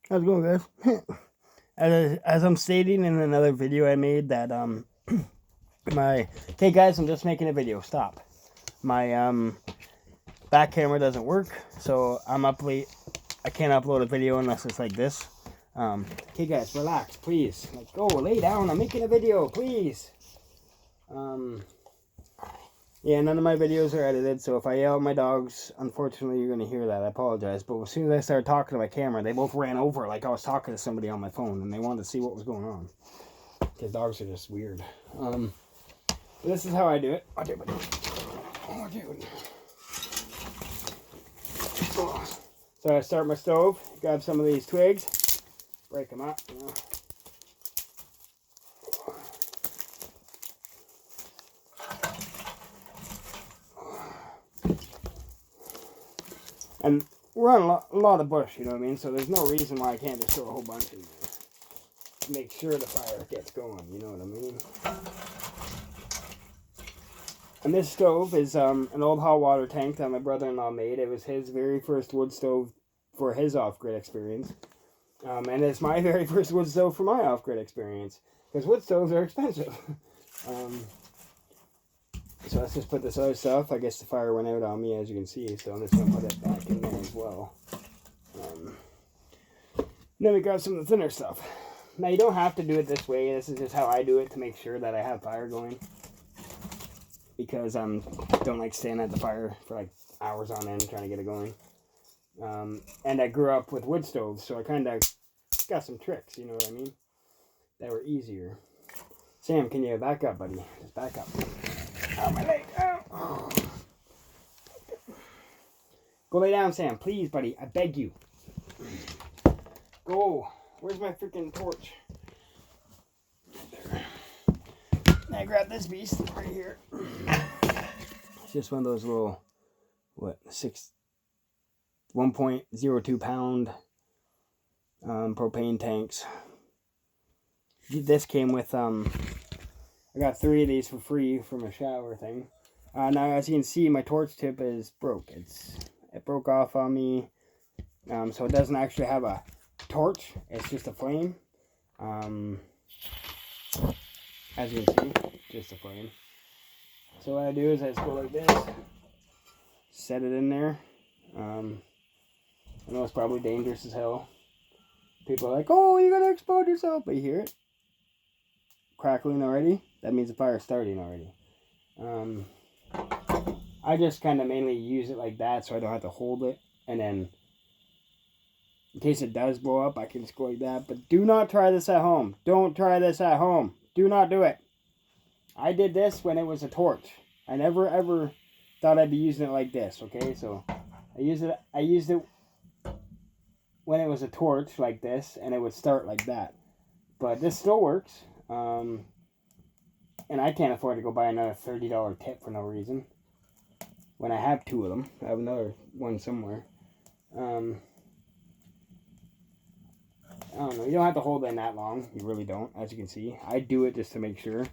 How's it going, guys? As I'm stating in another video I made that my okay guys, I'm just making a video. Stop. My back camera doesn't work, so I'm up late. I can't upload a video unless it's like this. Okay guys, relax, please. Like, go lay down. I'm making a video, please. Yeah, none of my videos are edited, so if I yell at my dogs, unfortunately, you're going to hear that. I apologize. But as soon as I started talking to my camera, they both ran over like I was talking to somebody on my phone, and they wanted to see what was going on. Because dogs are just weird. This is how I do it. Oh, dude. Oh, dude. So I start my stove, grab some of these twigs, break them up, you know. And we're on a lot of bush, you know what I mean? So there's no reason why I can't just throw a whole bunch in there. Make sure the fire gets going, you know what I mean? And this stove is an old hot water tank that my brother-in-law made. It was his very first wood stove for his off-grid experience. And it's my very first wood stove for my off-grid experience. Because wood stoves are expensive. So let's just put this other stuff. I guess the fire went out on me, as you can see. So I'm just going to put it back in there as well. Then we grab some of the thinner stuff. Now, you don't have to do it this way. This is just how I do it to make sure that I have fire going. Because I don't like staying at the fire for like hours on end trying to get it going. And I grew up with wood stoves, so I kind of got some tricks, you know what I mean? That were easier. Sam, can you back up, buddy? Just back up. Ow, my leg. Ow. Go lay down, Sam. Please, buddy. I beg you. Go. Where's my freaking torch? There. I grabbed this beast right here. It's just one of those little, 1.02 pound propane tanks. This came with, I got 3 of these for free from a shower thing. Now, as you can see, my torch tip is broke. It broke off on me, so it doesn't actually have a torch. It's just a flame. As you can see, just a flame. So what I do is I just go like this, set it in there. I know it's probably dangerous as hell. People are like, oh, you're going to explode yourself. But you hear it crackling already. That means the fire's starting already. I just kind of mainly use it like that so I don't have to hold it. And then in case it does blow up, I can just go like that. But do not try this at home. Don't try this at home. Do not do it. I did this when it was a torch. I never ever thought I'd be using it like this, okay? So I used it when it was a torch like this, and it would start like that. But this still works. And I can't afford to go buy another $30 tip for no reason. When I have 2 of them. I have another one somewhere. I don't know. You don't have to hold in that long. You really don't, as you can see. I do it just to make sure.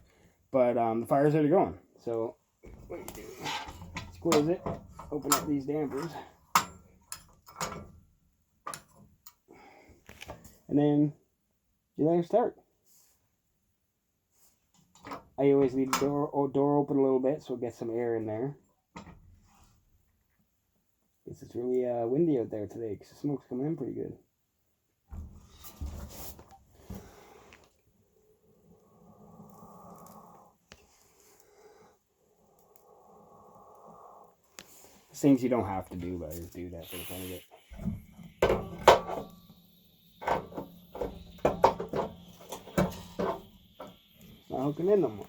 But the fire's already going. So, what do you do? Let's close it. Open up these dampers. And then you let it start. I always leave the door open a little bit so it gets some air in there. Guess it's really windy out there today because the smoke's coming in pretty good. Things you don't have to do, but I just do that for the fun of it. It's not hooking in no more.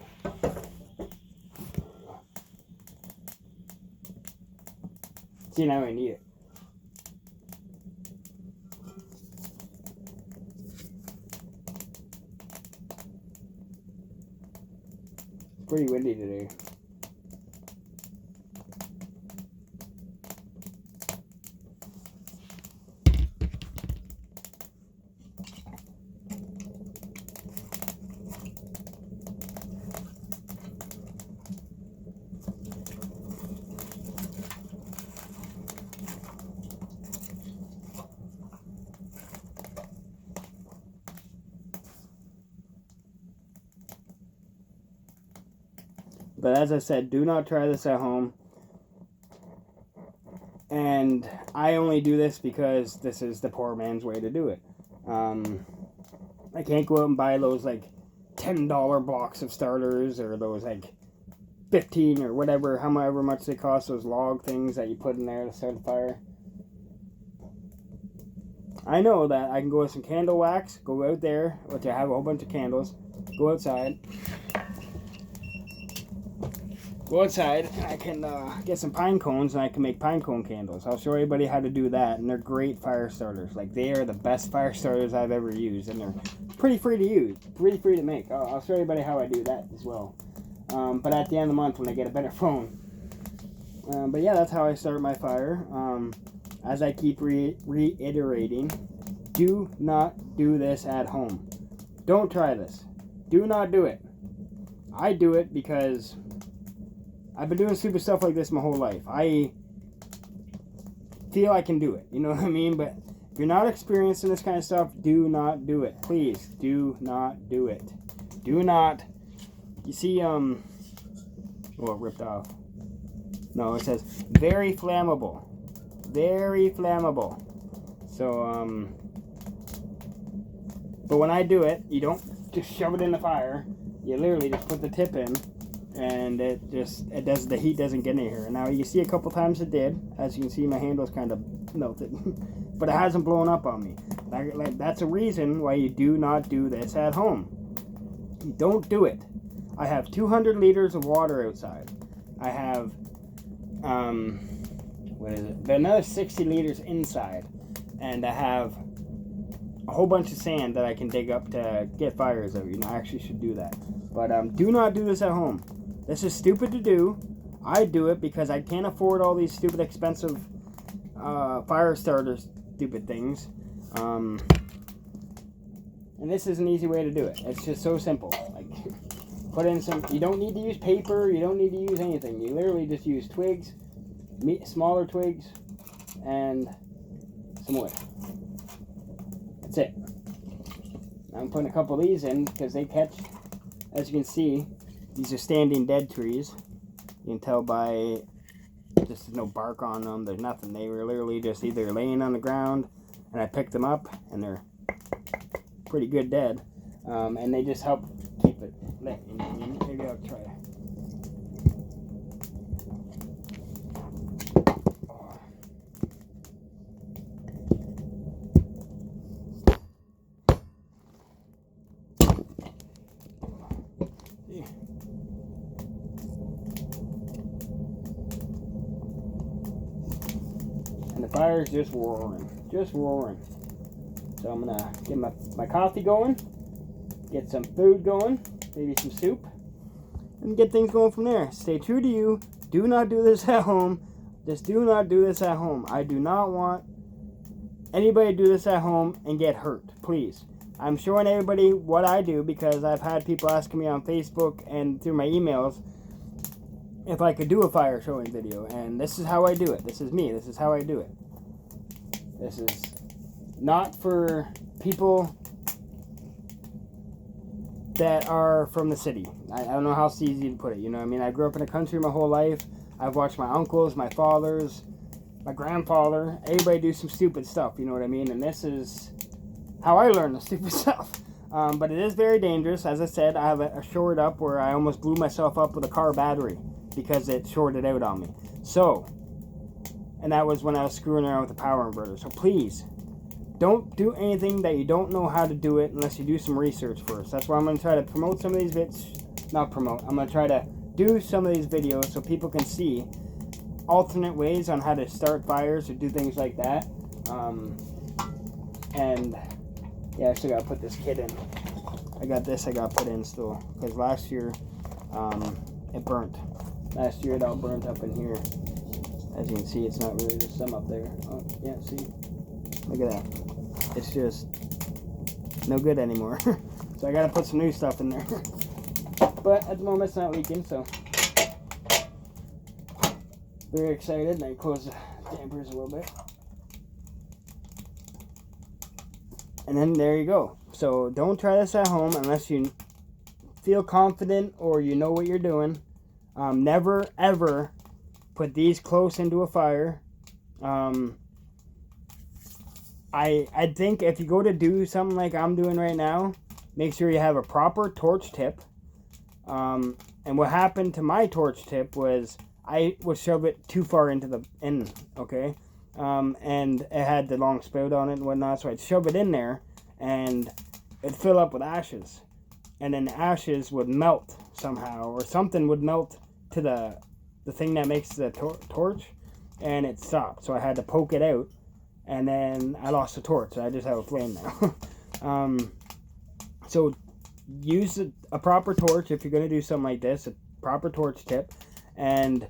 See, now I need it. It's pretty windy today. But as I said, do not try this at home. And I only do this because this is the poor man's way to do it. I can't go out and buy those like $10 blocks of starters, or those like 15 or whatever, however much they cost, those log things that you put in there to start a fire. I know that I can go with some candle wax, go out there, which I have a whole bunch of candles, go outside, and I can get some pine cones, and I can make pine cone candles. I'll show everybody how to do that, and they're great fire starters. Like, they are the best fire starters I've ever used, and they're pretty free to use, pretty free to make. I'll show everybody how I do that as well. But at the end of the month when I get a better phone. But yeah, that's how I start my fire. As I keep reiterating, do not do this at home. Don't try this. Do not do it. I do it because I've been doing stupid stuff like this my whole life. I feel I can do it. You know what I mean? But if you're not experienced in this kind of stuff, do not do it. Please, do not do it. Do not. You see, oh, it ripped off. No, it says very flammable. Very flammable. So, but when I do it, you don't just shove it in the fire. You literally just put the tip in, and the heat doesn't get in here. Now you see a couple times it did. As you can see, my handle's kind of melted, but it hasn't blown up on me. That's a reason why you do not do this at home. Don't do it. I have 200 liters of water outside. I have, another 60 liters inside, and I have a whole bunch of sand that I can dig up to get fires out. I actually should do that. But do not do this at home. This is stupid to do. I do it because I can't afford all these stupid expensive fire starter stupid things. And this is an easy way to do it. It's just so simple. Like, put in some, you don't need to use paper, you don't need to use anything. You literally just use twigs, smaller twigs, and some wood. That's it. I'm putting a couple of these in because they catch, as you can see, these are standing dead trees. You can tell by just no bark on them, there's nothing. They were literally just either laying on the ground, and I picked them up, and they're pretty good dead. And they just help keep it lit. Maybe I'll try. And the fire's just roaring. So I'm gonna get my coffee going, get some food going, maybe some soup, and get things going from there. Stay true to you. Do not do this at home. Just do not do this at home. I do not want anybody to do this at home and get hurt. Please. I'm showing everybody what I do because I've had people asking me on Facebook and through my emails if I could do a fire showing video, and this is how I do it. This is me. This is how I do it. This is not for people that are from the city. I don't know how it's easy to put it. You know what I mean? I grew up in the country my whole life. I've watched my uncles, my fathers, my grandfather, everybody do some stupid stuff. You know what I mean? And this is how I learned the stupid stuff. But it is very dangerous. As I said, I have a short up where I almost blew myself up with a car battery because it shorted out on me. So, and that was when I was screwing around with the power inverter. So please, don't do anything that you don't know how to do it unless you do some research first. That's why I'm going to try to promote some of these bits. Not promote. I'm going to try to do some of these videos so people can see alternate ways on how to start fires or do things like that. And yeah, I still got to put this kit in. I got to put in still. Because last year, it burnt. Last year it all burnt up in here. As you can see, it's not really, there's some up there. Oh, yeah, see? Look at that. It's just no good anymore. So I got to put some new stuff in there. But at the moment it's not leaking, so very excited. And I close the dampers a little bit. And then there you go. So don't try this at home unless you feel confident or you know what you're doing. Never ever put these close into a fire. I think if you go to do something like I'm doing right now, make sure you have a proper torch tip. And what happened to my torch tip was I would shove it too far into the end, okay? And it had the long spout on it and whatnot, so I'd shove it in there and it'd fill up with ashes. And then the ashes would melt somehow, or something would melt to the thing that makes the torch, and it stopped. So I had to poke it out, and then I lost the torch. So I just have a flame now. So use a proper torch if you're going to do something like this, a proper torch tip, and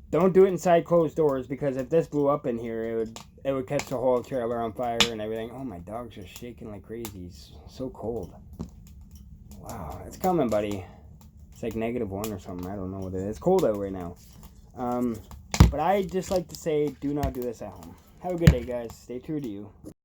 don't do it inside closed doors, because if this blew up in here, it would catch the whole trailer on fire and everything. Oh, my dog's just shaking like crazy. He's so cold. Wow, it's coming, buddy. It's like -1 or something. I don't know what it is. It's cold out right now. But I just like to say, do not do this at home. Have a good day, guys. Stay true to you.